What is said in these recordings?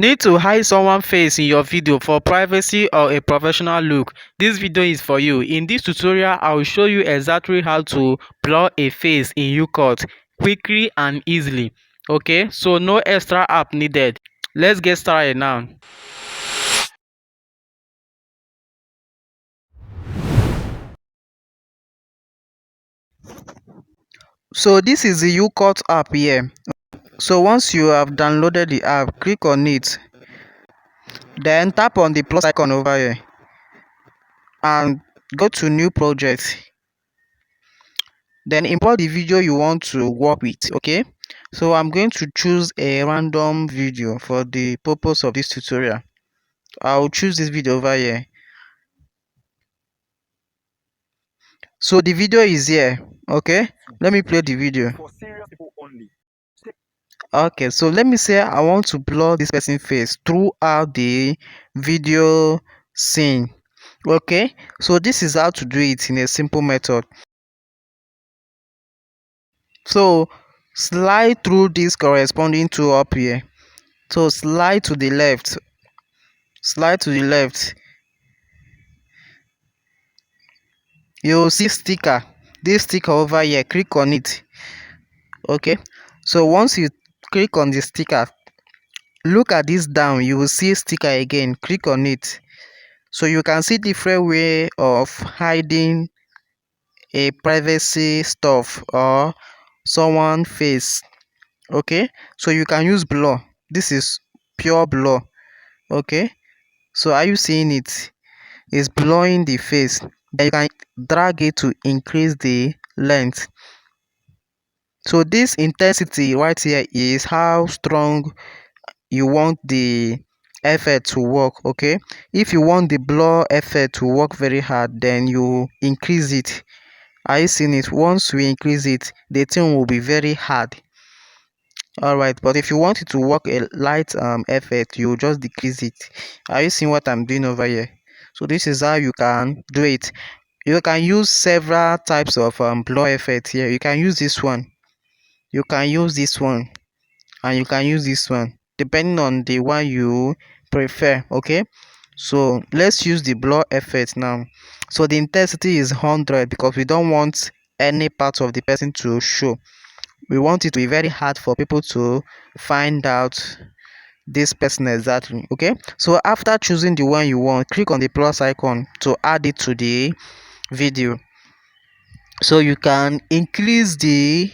Need to hide someone's face in your video for privacy or a professional look? This video is for you. In this tutorial, I will show you exactly how to blur a face in YouCut quickly and easily. Okay, so no extra app needed. Let's get started now. So this is the YouCut app here. So once you have downloaded the app, click on it. Then tap on the plus icon over here and go to new project. Then import the video you want to work with. Okay, so I'm going to choose a random video for the purpose of this tutorial. I'll choose this video over here. So the video is here. Okay, let me play the video. For serious people only. Okay, so let me say I want to blur this person's face throughout the video scene. Okay, so this is how to do it in a simple method. So slide through this corresponding to up here. So slide to the left. Slide to the left. You'll see sticker. This sticker over here, click on it. Okay, so once you click on the sticker, look at this down, you will see sticker again. Click on it. So you can see different way of hiding a privacy stuff or someone face. Okay, so you can use blur. This is pure blur. Okay, so are you seeing it? It's blurring the face. Then you can drag it to increase the length. So this intensity right here is how strong you want the effect to work. Okay, if you want the blur effect to work very hard, then you increase it. Are you seeing it? Once we increase it, the thing will be very hard. All right, but if you want it to work a light effect, you just decrease it. Are you seeing what I'm doing over here? So this is how you can do it. You can use several types of blur effect here. You can use this one, you can use this one, and you can use this one depending on the one you prefer. Okay, so let's use the blur effect now. So the intensity is 100 because we don't want any part of the person to show. We want it to be very hard for people to find out this person exactly. Okay, so after choosing the one you want, click on the plus icon to add it to the video. So you can increase the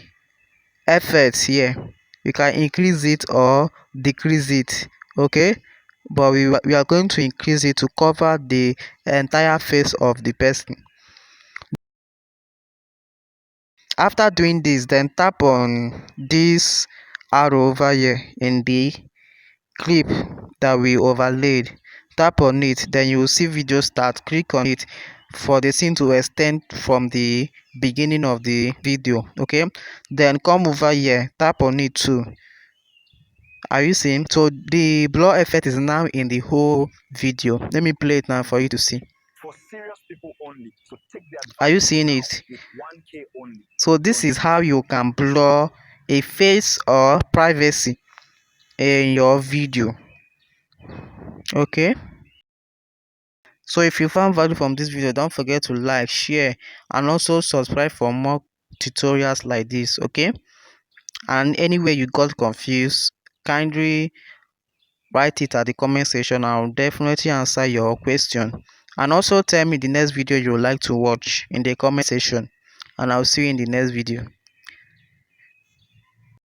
effect here. You can increase it or decrease it. Okay, but we are going to increase it to cover the entire face of the person. After doing this, then tap on this arrow over here in the clip that we overlaid. Tap on it, then you will see video start. Click on it for the scene to extend from the beginning of the video. Okay, then come over here, tap on it too. Are you seeing? So the blur effect is now in the whole video. Let me play it now for you to see. For serious people only. So take the Are you seeing it? with 1K only. So this is how you can blur a face or privacy in your video. Okay, so if you found value from this video, don't forget to like, share, and also subscribe for more tutorials like this. Okay, and anywhere you got confused, kindly write it at the comment section. I'll definitely answer your question. And also tell me the next video you would like to watch in the comment section, and I'll see you in the next video.